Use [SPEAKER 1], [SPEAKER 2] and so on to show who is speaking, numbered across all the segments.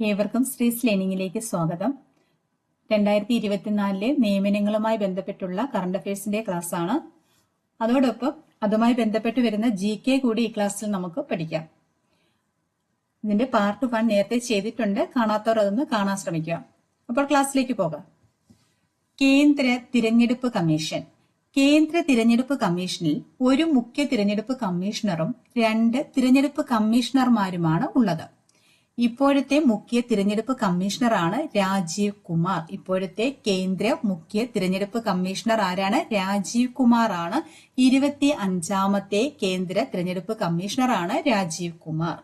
[SPEAKER 1] ഏവർക്കും ശ്രീസ് ലേണിംഗിലേക്ക് സ്വാഗതം. 2024 നിയമനങ്ങളുമായി ബന്ധപ്പെട്ടുള്ള കറണ്ട് അഫയേഴ്സിന്റെ ക്ലാസ് ആണ്. അതോടൊപ്പം അതുമായി ബന്ധപ്പെട്ട് വരുന്ന GK കൂടി ഈ ക്ലാസ്സിൽ നമുക്ക് പഠിക്കാം. ഇതിന്റെ പാർട്ട് 1 നേരത്തെ ചെയ്തിട്ടുണ്ട്. കാണാത്തവർ അതൊന്ന് കാണാൻ ശ്രമിക്കുക. അപ്പോൾ ക്ലാസ്സിലേക്ക് പോകാം. കേന്ദ്ര തിരഞ്ഞെടുപ്പ് കമ്മീഷൻ. കേന്ദ്ര തിരഞ്ഞെടുപ്പ് കമ്മീഷനിൽ ഒരു മുഖ്യ തിരഞ്ഞെടുപ്പ് കമ്മീഷണറും 2 തിരഞ്ഞെടുപ്പ് കമ്മീഷണർമാരുമാണ് ഉള്ളത്. ഇപ്പോഴത്തെ മുഖ്യ തിരഞ്ഞെടുപ്പ് കമ്മീഷണറാണ് രാജീവ് കുമാർ. ഇപ്പോഴത്തെ കേന്ദ്ര മുഖ്യ തിരഞ്ഞെടുപ്പ് കമ്മീഷണർ ആരാണ്? രാജീവ് കുമാർ ആണ്. 25ാമത്തെ കേന്ദ്ര തിരഞ്ഞെടുപ്പ് കമ്മീഷണറാണ് രാജീവ് കുമാർ.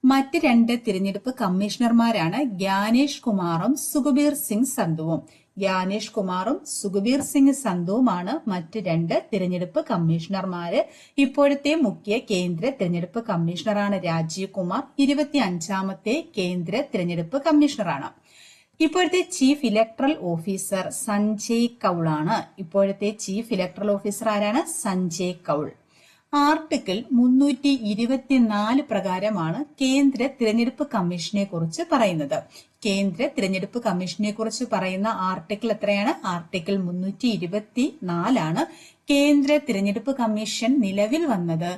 [SPEAKER 1] മറ്റ് 2 തിരഞ്ഞെടുപ്പ് കമ്മീഷണർമാരാണ് ഗ്യാനേഷ് കുമാറും സുഖബീർ സിംഗ് സന്ധുവും. ഗ്യാനേഷ് കുമാറും സുഖബീർ സിംഗ് സന്ധുവുമാണ് മറ്റ് 2 തിരഞ്ഞെടുപ്പ് കമ്മീഷണർമാര്. ഇപ്പോഴത്തെ മുഖ്യ കേന്ദ്ര തിരഞ്ഞെടുപ്പ് കമ്മീഷണറാണ് രാജീവ് കുമാർ. 25ാമത്തെ കേന്ദ്ര തിരഞ്ഞെടുപ്പ് കമ്മീഷണറാണ്. ഇപ്പോഴത്തെ chief electoral officer Sanjay Kaul ആണ്. ഇപ്പോഴത്തെ ചീഫ് ഇലക്ടറൽ ഓഫീസർ ആരാണ്? സഞ്ജയ് കൗൾ. ആർട്ടിക്കിൾ 324 പ്രകാരമാണ് കേന്ദ്ര തിരഞ്ഞെടുപ്പ് കമ്മീഷനെ കുറിച്ച് പറയുന്നത്. കേന്ദ്ര തിരഞ്ഞെടുപ്പ് കമ്മീഷനെ കുറിച്ച് പറയുന്ന ആർട്ടിക്കിൾ എത്രയാണ്? ആർട്ടിക്കിൾ 324 ആണ്. കേന്ദ്ര തിരഞ്ഞെടുപ്പ് കമ്മീഷൻ നിലവിൽ വന്നത്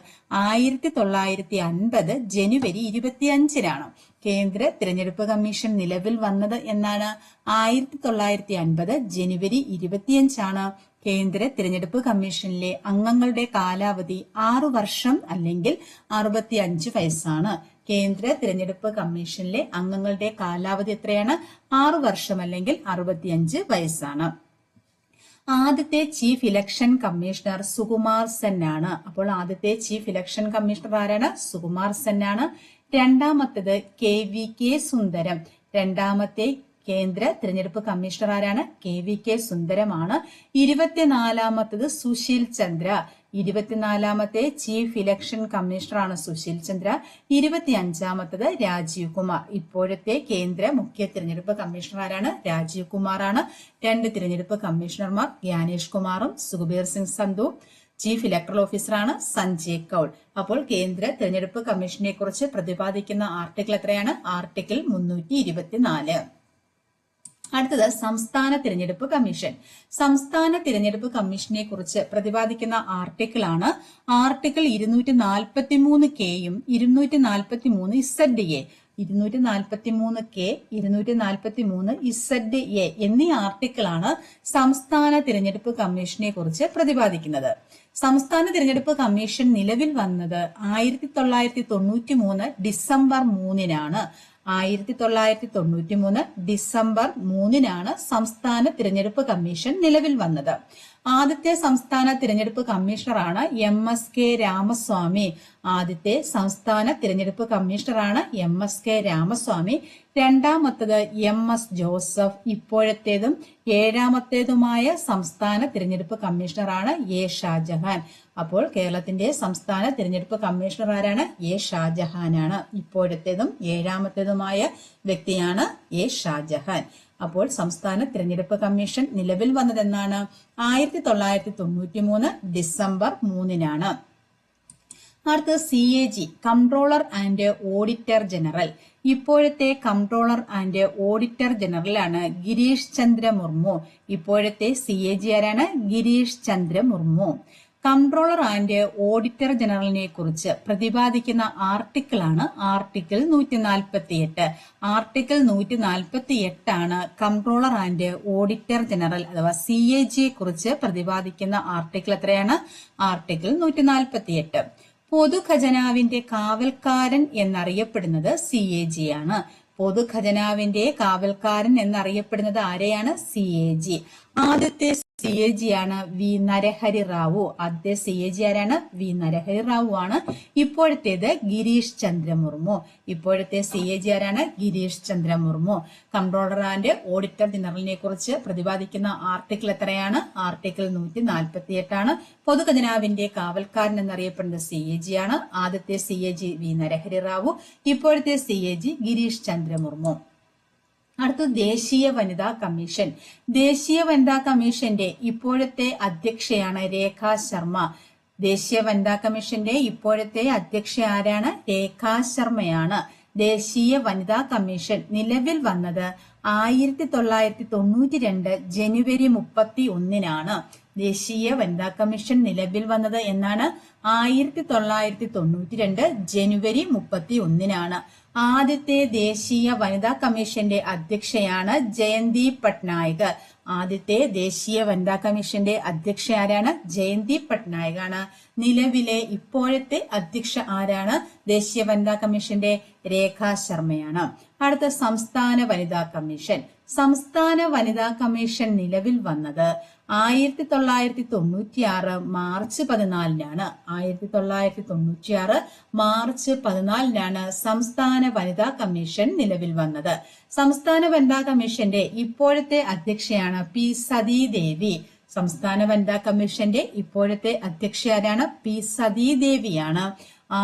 [SPEAKER 1] 1950 ജനുവരി 25-നാണ്. കേന്ദ്ര തിരഞ്ഞെടുപ്പ് കമ്മീഷൻ നിലവിൽ വന്നത് എന്നാണ്? 1950 ജനുവരി 25-ആണ്. കേന്ദ്ര തിരഞ്ഞെടുപ്പ് കമ്മീഷനിലെ അംഗങ്ങളുടെ കാലാവധി 6 വർഷം അല്ലെങ്കിൽ 65 വയസ്സാണ്. കേന്ദ്ര തിരഞ്ഞെടുപ്പ് കമ്മീഷനിലെ അംഗങ്ങളുടെ കാലാവധി എത്രയാണ്? 6 വർഷം അല്ലെങ്കിൽ 65 വയസ്സാണ്. ആദ്യത്തെ chief election commissioner Sukumar Sen ആണ്. അപ്പോൾ ആദ്യത്തെ ചീഫ് ഇലക്ഷൻ കമ്മീഷണർ ആരാണ്? സുകുമാർ സെൻ ആണ്. രണ്ടാമത്തേത് KVK സുന്ദരം. രണ്ടാമത്തെ കേന്ദ്ര തിരഞ്ഞെടുപ്പ് കമ്മീഷണർ ആരാണ്? KVK സുന്ദരമാണ്. 24ാമത്തേത് സുശീൽ ചന്ദ്ര. 24ാമത്തെ ചീഫ് ഇലക്ഷൻ കമ്മീഷണറാണ് സുശീൽ ചന്ദ്ര. 25ാമത്തേത് രാജീവ് കുമാർ. ഇപ്പോഴത്തെ കേന്ദ്ര മുഖ്യ തിരഞ്ഞെടുപ്പ് കമ്മീഷണർ ആരാണ്? രാജീവ് കുമാറാണ്. 2 തിരഞ്ഞെടുപ്പ് കമ്മീഷണർമാർ ഗ്യാനേഷ് കുമാറും സുഖബീർ സിംഗ് സന്ധു. ചീഫ് ഇലക്ടറൽ ഓഫീസറാണ് സഞ്ജയ് കൗൾ. അപ്പോൾ കേന്ദ്ര തിരഞ്ഞെടുപ്പ് കമ്മീഷനെ കുറിച്ച് പ്രതിപാദിക്കുന്ന ആർട്ടിക്കിൾ എത്രയാണ്? ആർട്ടിക്കിൾ 324. അടുത്തത് സംസ്ഥാന തിരഞ്ഞെടുപ്പ് കമ്മീഷൻ. സംസ്ഥാന തിരഞ്ഞെടുപ്പ് കമ്മീഷനെ കുറിച്ച് പ്രതിപാദിക്കുന്ന ആർട്ടിക്കിൾ ആണ് ആർട്ടിക്കിൾ 243Kയും 243ZA. 243K, 243ZA എന്നീ ആർട്ടിക്കിളാണ് സംസ്ഥാന തിരഞ്ഞെടുപ്പ് കമ്മീഷനെ കുറിച്ച് പ്രതിപാദിക്കുന്നത്. സംസ്ഥാന തിരഞ്ഞെടുപ്പ് കമ്മീഷൻ നിലവിൽ വന്നത് 1993 ഡിസംബർ 3-നാണ്. 1993 ഡിസംബർ 3-നാണ് സംസ്ഥാന തിരഞ്ഞെടുപ്പ് കമ്മീഷൻ നിലവിൽ വന്നത്. ആദ്യത്തെ സംസ്ഥാന തിരഞ്ഞെടുപ്പ് കമ്മീഷണറാണ് MSK രാമസ്വാമി. ആദ്യത്തെ സംസ്ഥാന തിരഞ്ഞെടുപ്പ് കമ്മീഷണറാണ് MSK രാമസ്വാമി. രണ്ടാമത്തേത് MS ജോസഫ്. ഇപ്പോഴത്തേതും 7ാമത്തേതുമായ സംസ്ഥാന തിരഞ്ഞെടുപ്പ് കമ്മീഷണറാണ് A ഷാജഹാൻ. അപ്പോൾ കേരളത്തിന്റെ സംസ്ഥാന തിരഞ്ഞെടുപ്പ് കമ്മീഷണർ ആരാണ്? A ഷാജഹാനാണ്. ഇപ്പോഴത്തേതും 7ാമത്തേതുമായ വ്യക്തിയാണ് A ഷാജഹാൻ. അപ്പോൾ സംസ്ഥാന തിരഞ്ഞെടുപ്പ് കമ്മീഷൻ നിലവിൽ വന്നതെന്നാണ്? 1993 ഡിസംബർ 3-നാണ്. അടുത്തത് CAG, comptroller and auditor general. ഇപ്പോഴത്തെ കംട്രോളർ ആൻഡ് ഓഡിറ്റർ ജനറലാണ് ഗിരീഷ് ചന്ദ്ര മുർമു. ഇപ്പോഴത്തെ CAG ആരാണ്? Girish Chandra Murmu. Comptroller and auditor ജനറലിനെ കുറിച്ച് പ്രതിപാദിക്കുന്ന ആർട്ടിക്കിൾ ആണ് ആർട്ടിക്കിൾ 148. ആർട്ടിക്കിൾ 148 ആണ് കംട്രോളർ ആൻഡ് ഓഡിറ്റർ ജനറൽ അഥവാ CAG കുറിച്ച് പ്രതിപാദിക്കുന്ന ആർട്ടിക്കിൾ എത്രയാണ്? ആർട്ടിക്കിൾ 148. പൊതുഖജനാവിന്റെ കാവൽക്കാരൻ എന്നറിയപ്പെടുന്നത് CAG ആണ്. പൊതുഖജനാവിന്റെ കാവൽക്കാരൻ എന്നറിയപ്പെടുന്നത് ആരെയാണ്? CAG. ആദ്യത്തെ CAG ആണ് V നരഹരി റാവു. ആദ്യത്തെ CAG ആരാണ്? V നരഹരി റാവു ആണ്. ഇപ്പോഴത്തേത് ഗിരീഷ് ചന്ദ്ര മുർമു. ഇപ്പോഴത്തെ CAG ആരാണ്? Girish Chandra Murmu. Comptroller and auditor ജനറലിനെ കുറിച്ച് പ്രതിപാദിക്കുന്ന ആർട്ടിക്കിൾ എത്രയാണ്? ആർട്ടിക്കിൾ 148 ആണ്. പൊതുഖജനാവിന്റെ കാവൽക്കാരൻ എന്നറിയപ്പെടുന്നത് CAG ആണ്. ആദ്യത്തെ CAG V നരഹരി റാവു. ഇപ്പോഴത്തെ CAG ഗിരീഷ് ചന്ദ്ര മുർമു. അടുത്തത് ദേശീയ വനിതാ കമ്മീഷൻ. ദേശീയ വനിതാ കമ്മീഷന്റെ ഇപ്പോഴത്തെ അധ്യക്ഷയാണ് രേഖാ ശർമ്മ. ദേശീയ വനിതാ കമ്മീഷന്റെ ഇപ്പോഴത്തെ അധ്യക്ഷ ആരാണ്? രേഖാ ശർമ്മയാണ്. ദേശീയ വനിതാ കമ്മീഷൻ നിലവിൽ വന്നത് 1992 ജനുവരി 31-നാണ്. ദേശീയ വനിതാ കമ്മീഷൻ നിലവിൽ വന്നത് എന്നാണ്? 1992 ജനുവരി 31-നാണ്. ആദ്യത്തെ ദേശീയ വനിതാ കമ്മീഷന്റെ അധ്യക്ഷയാണ് ജയന്തി പട്നായിക്. ആദ്യത്തെ ദേശീയ വനിതാ കമ്മീഷന്റെ അധ്യക്ഷ ആരാണ്? ജയന്തി പട്നായിക് ആണ്. നിലവിലെ ഇപ്പോഴത്തെ അധ്യക്ഷ ആരാണ്? ദേശീയ വനിതാ കമ്മീഷന്റെ രേഖാ ശർമ്മയാണ്. അടുത്ത സംസ്ഥാന വനിതാ കമ്മീഷൻ. സംസ്ഥാന വനിതാ കമ്മീഷൻ നിലവിൽ വന്നത് 1996 മാർച്ച് 14-നാണ്. 1996 മാർച്ച് 14-നാണ് സംസ്ഥാന വനിതാ കമ്മീഷൻ നിലവിൽ വന്നത്. സംസ്ഥാന വനിതാ കമ്മീഷന്റെ ഇപ്പോഴത്തെ അധ്യക്ഷയാണ് പി സതീദേവി. സംസ്ഥാന വനിതാ കമ്മീഷന്റെ ഇപ്പോഴത്തെ അധ്യക്ഷ ആരാണ്? പി സതീദേവിയാണ്.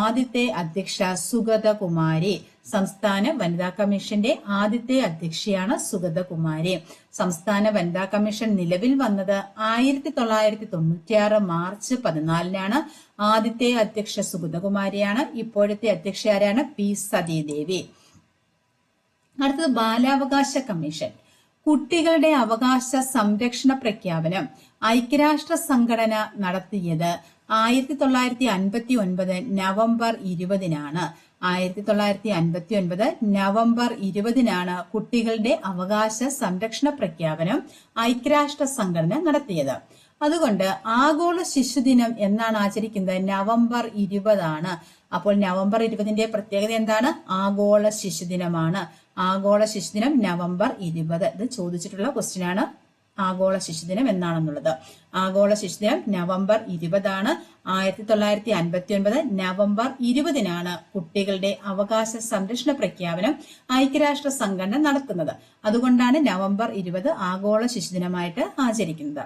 [SPEAKER 1] ആദ്യത്തെ അധ്യക്ഷ സുഗതകുമാരി. സംസ്ഥാന വനിതാ കമ്മീഷന്റെ ആദ്യത്തെ അധ്യക്ഷയാണ് സുഗതകുമാരി. സംസ്ഥാന വനിതാ കമ്മീഷൻ നിലവിൽ വന്നത് 1996 മാർച്ച് 14-നാണ്. ആദ്യത്തെ അധ്യക്ഷ സുഗതകുമാരിയാണ്. ഇപ്പോഴത്തെ അധ്യക്ഷ ആരാണ്? പി സതീദേവി. അടുത്തത് ബാലാവകാശ കമ്മീഷൻ. കുട്ടികളുടെ അവകാശ സംരക്ഷണ പ്രഖ്യാപനം ഐക്യരാഷ്ട്ര സംഘടന നടത്തിയത് 1959 നവംബർ 20-നാണ്. 1959 നവംബർ 20-നാണ് കുട്ടികളുടെ അവകാശ സംരക്ഷണ പ്രഖ്യാപനം ഐക്യരാഷ്ട്ര സംഘടന നടത്തിയത്. അതുകൊണ്ട് ആഗോള ശിശുദിനം എന്നാണ് ആചരിക്കുന്നത്? നവംബർ 20 അപ്പോൾ നവംബർ 20-ന്റെ പ്രത്യേകത എന്താണ്? ആഗോള ശിശുദിനമാണ്. ആഗോള ശിശുദിനം നവംബർ 20. ഇത് ചോദിച്ചിട്ടുള്ള ക്വസ്റ്റ്യൻ ആണ്. ആഗോള ശിശുദിനം എന്നാണെന്നുള്ളത്. ആഗോള ശിശുദിനം നവംബർ 20. 1959 നവംബർ 20-നാണ് കുട്ടികളുടെ അവകാശ സംരക്ഷണ പ്രഖ്യാപനം ഐക്യരാഷ്ട്ര സംഘടന നടത്തുന്നത്. അതുകൊണ്ടാണ് നവംബർ 20 ആഗോള ശിശുദിനമായിട്ട് ആചരിക്കുന്നത്.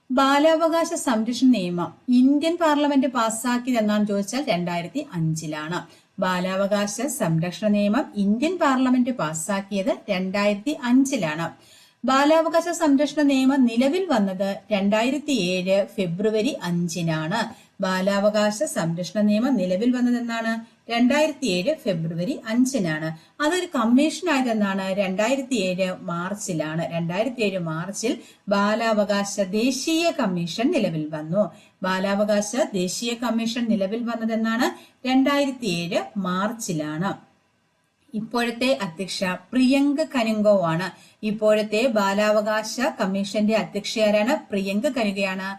[SPEAKER 1] ബാലാവകാശ സംരക്ഷണ നിയമം ഇന്ത്യൻ പാർലമെന്റ് പാസ്സാക്കിയത് എന്നാണ് ചോദിച്ചാൽ 2005-ലാണ്. ബാലാവകാശ സംരക്ഷണ നിയമം ഇന്ത്യൻ പാർലമെന്റ് പാസ്സാക്കിയത് 2005-ലാണ്. ബാലാവകാശ സംരക്ഷണ നിയമം നിലവിൽ വന്നത് 2007 ഫെബ്രുവരി 5-നാണ്. ബാലാവകാശ സംരക്ഷണ നിയമം നിലവിൽ വന്നത് എന്നാണ്? 2007 ഫെബ്രുവരി 5-നാണ്. അതൊരു കമ്മീഷൻ ആയതെന്നാണ്? 2007 മാർച്ചിലാണ്. 2007 മാർച്ചിൽ ബാലാവകാശ ദേശീയ കമ്മീഷൻ നിലവിൽ വന്നു. ബാലാവകാശ ദേശീയ കമ്മീഷൻ നിലവിൽ വന്നതെന്നാണ്? 2007 മാർച്ചിലാണ്. ഇപ്പോഴത്തെ അധ്യക്ഷ പ്രിയങ്ക കനുംഗോ ആണ്. ഇപ്പോഴത്തെ ബാലാവകാശ കമ്മീഷന്റെ അധ്യക്ഷ ആരാണ്? പ്രിയങ്ക കനുംഗയാണ്.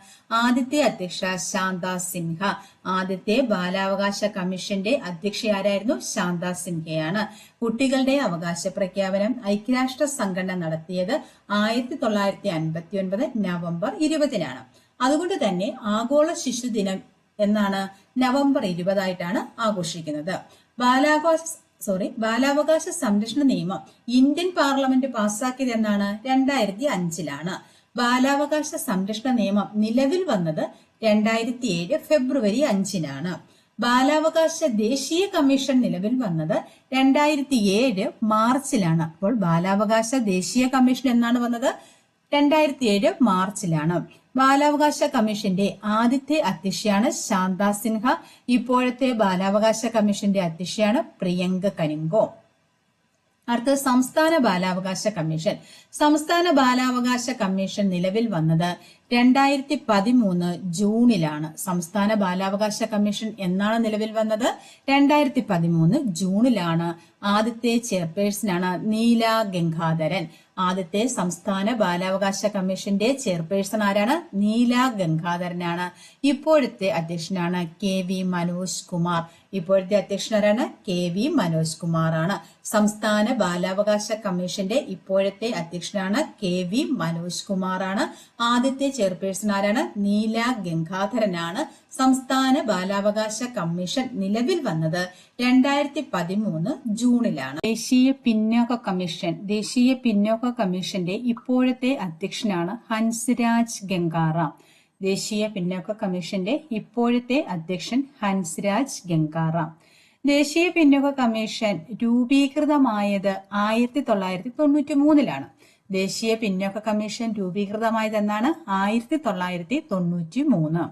[SPEAKER 1] ആദ്യത്തെ അധ്യക്ഷ ശാന്ത സിൻഹ. ആദ്യത്തെ ബാലാവകാശ കമ്മീഷന്റെ അധ്യക്ഷ ആരായിരുന്നു? ശാന്ത സിൻഹയാണ്. കുട്ടികളുടെ അവകാശ പ്രഖ്യാപനം ഐക്യരാഷ്ട്ര സംഘടന നടത്തിയത് 1959 നവംബർ 20-നാണ്. അതുകൊണ്ട് തന്നെ ആഗോള ശിശുദിനം എന്നാണ്? നവംബർ 20 ആഘോഷിക്കുന്നത്. ബാലാവകാശ സംരക്ഷണ നിയമം ഇന്ത്യൻ പാർലമെന്റ് പാസ്സാക്കിയത് എന്നാണ്? 2005-ലാണ്. ബാലാവകാശ സംരക്ഷണ നിയമം നിലവിൽ വന്നത് 2007 ഫെബ്രുവരി 5-നാണ്. ബാലാവകാശ ദേശീയ കമ്മീഷൻ നിലവിൽ വന്നത് 2007 മാർച്ചിലാണ്. അപ്പോൾ ബാലാവകാശ ദേശീയ കമ്മീഷൻ എന്നാണ് വന്നത്? 2007 മാർച്ചിലാണ്. ബാലാവകാശ കമ്മീഷന്റെ ആദ്യത്തെ അധ്യക്ഷയാണ് ശാന്ത സിൻഹ. ഇപ്പോഴത്തെ ബാലാവകാശ കമ്മീഷന്റെ അധ്യക്ഷയാണ് പ്രിയങ്ക കനുംഗോ. അടുത്തത് സംസ്ഥാന ബാലാവകാശ കമ്മീഷൻ. സംസ്ഥാന ബാലാവകാശ കമ്മീഷൻ നിലവിൽ വന്നത് 2013 ജൂണിലാണ്. സംസ്ഥാന ബാലാവകാശ കമ്മീഷൻ എന്നാണ് നിലവിൽ വന്നത്? 2013 ജൂണിലാണ്. ആദ്യത്തെ ചെയർപേഴ്സണാണ് നീല ഗംഗാധരൻ. ആദ്യത്തെ സംസ്ഥാന ബാലാവകാശ കമ്മീഷന്റെ ചെയർപേഴ്സൺ ആരാണ്? നീല ഗംഗാധരനാണ്. ഇപ്പോഴത്തെ അധ്യക്ഷനാണ് KV മനോജ് കുമാർ. ഇപ്പോഴത്തെ അധ്യക്ഷനാരാണ്? KV മനോജ് കുമാർ ആണ്. സംസ്ഥാന ബാലാവകാശ കമ്മീഷന്റെ ഇപ്പോഴത്തെ അധ്യക്ഷനാണ് KV മനോജ് കുമാർ ആണ്. ആദ്യത്തെ ചെയർപേഴ്സൺ ആരാണ്? നീല ഗംഗാധരനാണ്. സംസ്ഥാന ബാലാവകാശ കമ്മീഷൻ നിലവിൽ വന്നത് 2013 ജൂണിലാണ്. ദേശീയ പിന്നോക്ക കമ്മീഷൻ. ദേശീയ പിന്നോക്ക കമ്മീഷന്റെ ഇപ്പോഴത്തെ അധ്യക്ഷനാണ് ഹൻസ്രാജ് ഗംഗാറാം. ദേശീയ പിന്നോക്ക കമ്മീഷന്റെ ഇപ്പോഴത്തെ അധ്യക്ഷൻ ഹൻസ്രാജ് ഗംഗാറാം. ദേശീയ പിന്നോക്ക കമ്മീഷൻ രൂപീകൃതമായത് 1993-ലാണ്. ദേശീയ പിന്നോക്ക കമ്മീഷൻ രൂപീകൃതമായതെന്നാണ്? 1993.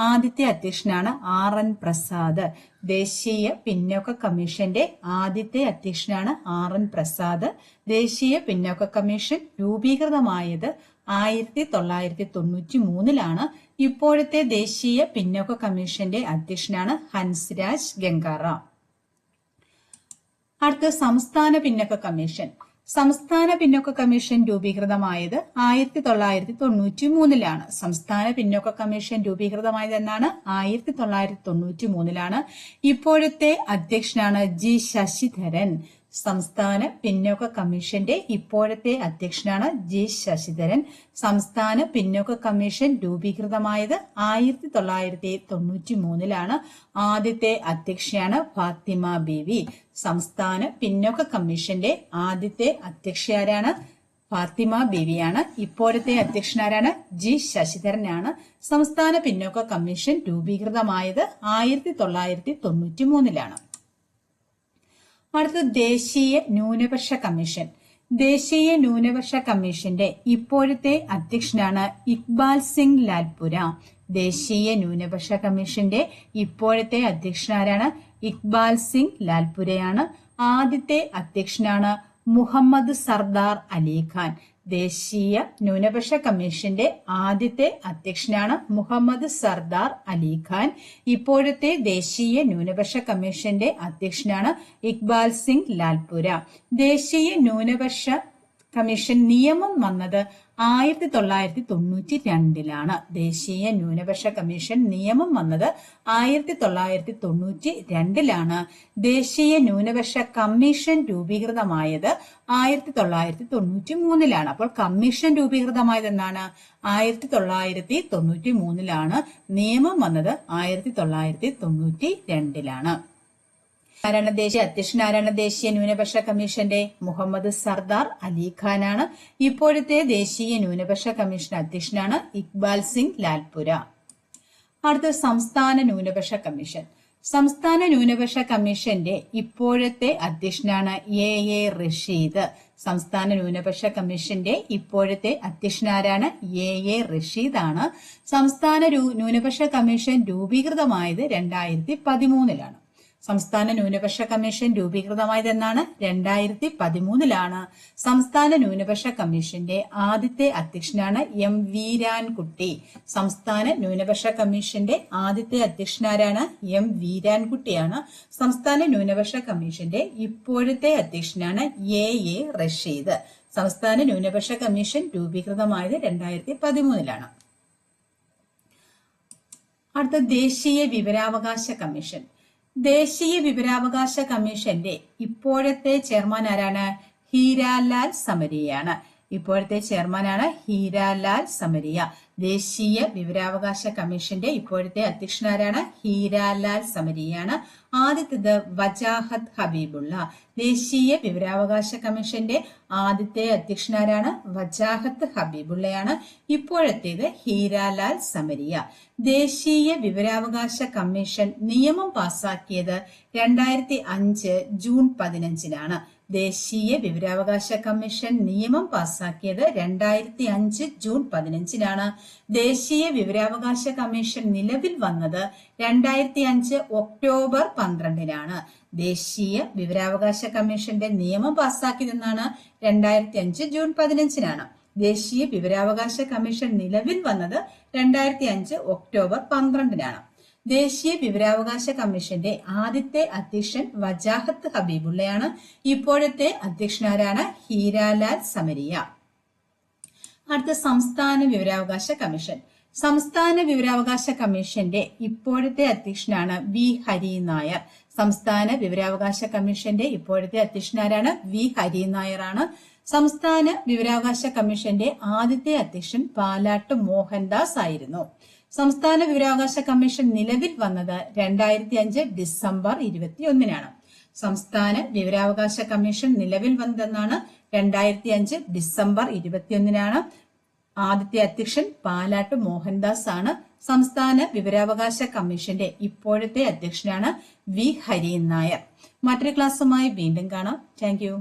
[SPEAKER 1] ആദ്യത്തെ അധ്യക്ഷനാണ് RN പ്രസാദ്. ദേശീയ പിന്നോക്ക കമ്മീഷന്റെ ആദ്യത്തെ അധ്യക്ഷനാണ് RN പ്രസാദ്. ദേശീയ പിന്നോക്ക കമ്മീഷൻ രൂപീകൃതമായത് 1993. ഇപ്പോഴത്തെ ദേശീയ പിന്നോക്ക കമ്മീഷന്റെ അധ്യക്ഷനാണ് ഹൻസ്രാജ് ഗംഗാറാം. അടുത്ത സംസ്ഥാന പിന്നോക്ക കമ്മീഷൻ. സംസ്ഥാന പിന്നോക്ക കമ്മീഷൻ രൂപീകൃതമായത് 1993. സംസ്ഥാന പിന്നോക്ക കമ്മീഷൻ രൂപീകൃതമായത് എന്നാണ്? 1993. ഇപ്പോഴത്തെ അധ്യക്ഷനാണ് G ശശിധരൻ. സംസ്ഥാന പിന്നോക്ക കമ്മീഷന്റെ ഇപ്പോഴത്തെ അധ്യക്ഷനാണ് G ശശിധരൻ. സംസ്ഥാന പിന്നോക്ക കമ്മീഷൻ രൂപീകൃതമായത് 1993. ആദ്യത്തെ അധ്യക്ഷയാണ് ഫാത്തിമ ബീവി. സംസ്ഥാന പിന്നോക്ക കമ്മീഷന്റെ ആദ്യത്തെ അധ്യക്ഷയാരാണ്? ഫാത്തിമ ബീവിയാണ്. ഇപ്പോഴത്തെ അധ്യക്ഷനാരാണ്? G ശശിധരനാണ്. സംസ്ഥാന പിന്നോക്ക കമ്മീഷൻ രൂപീകൃതമായത് 1993. അടുത്ത ദേശീയ ന്യൂനപക്ഷ കമ്മീഷൻ. ദേശീയ ന്യൂനപക്ഷ കമ്മീഷന്റെ ഇപ്പോഴത്തെ അധ്യക്ഷനാണ് ഇക്ബാൽ സിംഗ് ലാൽപുര. ദേശീയ ന്യൂനപക്ഷ കമ്മീഷന്റെ ഇപ്പോഴത്തെ അധ്യക്ഷനാരാണ്? ഇക്ബാൽ സിംഗ് ലാൽപുരയാണ്. ആദ്യത്തെ അധ്യക്ഷനാണ് മുഹമ്മദ് സർദാർ അലി ഖാൻ. ദേശീയ ന്യൂനപക്ഷ കമ്മീഷന്റെ ആദ്യത്തെ അധ്യക്ഷനാണ് മുഹമ്മദ് സർദാർ അലി ഖാൻ. ഇപ്പോഴത്തെ ദേശീയ ന്യൂനപക്ഷ കമ്മീഷന്റെ അധ്യക്ഷനാണ് ഇക്ബാൽ സിംഗ് ലാൽപുര. ദേശീയ ന്യൂനപക്ഷ കമ്മീഷൻ നിയമം വന്നത് 1992. ദേശീയ ന്യൂനപക്ഷ കമ്മീഷൻ നിയമം വന്നത് 1992. ദേശീയ ന്യൂനപക്ഷ കമ്മീഷൻ രൂപീകൃതമായത് 1993. അപ്പോൾ കമ്മീഷൻ രൂപീകൃതമായത് എന്നാണ്? 1993. നിയമം വന്നത് 1992. ആരാണ് ദേശീയ അധ്യക്ഷനാരാണ് ദേശീയ ന്യൂനപക്ഷ കമ്മീഷന്റെ? മുഹമ്മദ് സർദാർ അലി ഖാനാണ്. ഇപ്പോഴത്തെ ദേശീയ ന്യൂനപക്ഷ കമ്മീഷൻ അധ്യക്ഷനാണ് ഇക്ബാൽ സിംഗ് ലാൽപുര. അടുത്ത സംസ്ഥാന ന്യൂനപക്ഷ കമ്മീഷൻ. സംസ്ഥാന ന്യൂനപക്ഷ കമ്മീഷന്റെ ഇപ്പോഴത്തെ അധ്യക്ഷനാണ് A റഷീദ്. സംസ്ഥാന ന്യൂനപക്ഷ കമ്മീഷന്റെ ഇപ്പോഴത്തെ അധ്യക്ഷനാരാണ്? A റഷീദ് ആണ്. സംസ്ഥാന ന്യൂനപക്ഷ കമ്മീഷൻ രൂപീകൃതമായത് 2013. സംസ്ഥാന ന്യൂനപക്ഷ കമ്മീഷൻ രൂപീകൃതമായത് എന്നാണ്? 2013. സംസ്ഥാന ന്യൂനപക്ഷ കമ്മീഷന്റെ ആദ്യത്തെ അധ്യക്ഷനാണ് M വീരാൻകുട്ടി. സംസ്ഥാന ന്യൂനപക്ഷ കമ്മീഷന്റെ ആദ്യത്തെ അധ്യക്ഷനാരാണ്? M വീരാൻകുട്ടിയാണ്. സംസ്ഥാന ന്യൂനപക്ഷ കമ്മീഷന്റെ ഇപ്പോഴത്തെ അധ്യക്ഷനാണ് A റഷീദ്. സംസ്ഥാന ന്യൂനപക്ഷ കമ്മീഷൻ രൂപീകൃതമായത് 2013. അടുത്ത ദേശീയ വിവരാവകാശ കമ്മീഷൻ. ദേശീയ വിവരാവകാശ കമ്മീഷന്റെ ഇപ്പോഴത്തെ ചെയർമാൻ ആരാണ്? ഹീരാലാൽ സമരിയാണ്. ഇപ്പോഴത്തെ ചെയർമാനാണ് ഹീരാലാൽ സമരിയ. ദേശീയ വിവരാവകാശ കമ്മീഷന്റെ ഇപ്പോഴത്തെ അധ്യക്ഷനാരാണ്? ഹീരാലാൽ സമരിയാണ്. ആദ്യത്തേത് വജാഹത്ത് ഹബീബുള്ള. ദേശീയ വിവരാവകാശ കമ്മീഷന്റെ ആദ്യത്തെ അധ്യക്ഷനാരാണ്? വജാഹത്ത് ഹബീബുള്ളയാണ്. ഇപ്പോഴത്തേത് ഹീരാലാൽ സമരിയ. ദേശീയ വിവരാവകാശ കമ്മീഷൻ നിയമം പാസാക്കിയത് 2005 ജൂൺ 15. ദേശീയ വിവരാവകാശ കമ്മീഷൻ നിയമം പാസാക്കിയത് 2005 ജൂൺ 15. ദേശീയ വിവരാവകാശ കമ്മീഷൻ നിലവിൽ വന്നത് 2005 ഒക്ടോബർ 12. ദേശീയ വിവരാവകാശ കമ്മീഷന്റെ നിയമം പാസാക്കിയതെന്നാണ്? 2005 ജൂൺ 15. ദേശീയ വിവരാവകാശ കമ്മീഷൻ നിലവിൽ വന്നത് 2005 ഒക്ടോബർ 12. ദേശീയ വിവരാവകാശ കമ്മീഷന്റെ ആദ്യത്തെ അധ്യക്ഷൻ വജാഹത്ത് ഹബീബുള്ളയാണ്. ഇപ്പോഴത്തെ അധ്യക്ഷനാരാണ്? ഹീരാലാൽ സമരിയ. അടുത്ത സംസ്ഥാന വിവരാവകാശ കമ്മീഷൻ. സംസ്ഥാന വിവരാവകാശ കമ്മീഷന്റെ ഇപ്പോഴത്തെ അധ്യക്ഷനാണ് V ഹരിനായർ. സംസ്ഥാന വിവരാവകാശ കമ്മീഷന്റെ ഇപ്പോഴത്തെ അധ്യക്ഷനാരാണ്? V ഹരിനായർ ആണ്. സംസ്ഥാന വിവരാവകാശ കമ്മീഷന്റെ ആദ്യത്തെ അധ്യക്ഷൻ പാലാട്ട് മോഹൻദാസ് ആയിരുന്നു. സംസ്ഥാന വിവരാവകാശ കമ്മീഷൻ നിലവിൽ വന്നത് 2005 ഡിസംബർ 21. സംസ്ഥാന വിവരാവകാശ കമ്മീഷൻ നിലവിൽ വന്നതെന്നാണ്? 2005 ഡിസംബർ 21. ആദ്യത്തെ അധ്യക്ഷൻ പാലാട്ട് മോഹൻദാസ് ആണ്. സംസ്ഥാന വിവരാവകാശ കമ്മീഷന്റെ ഇപ്പോഴത്തെ അധ്യക്ഷനാണ് V ഹരിനായർ. മറ്റൊരു ക്ലാസ്സുമായി വീണ്ടും കാണാം. Thank you.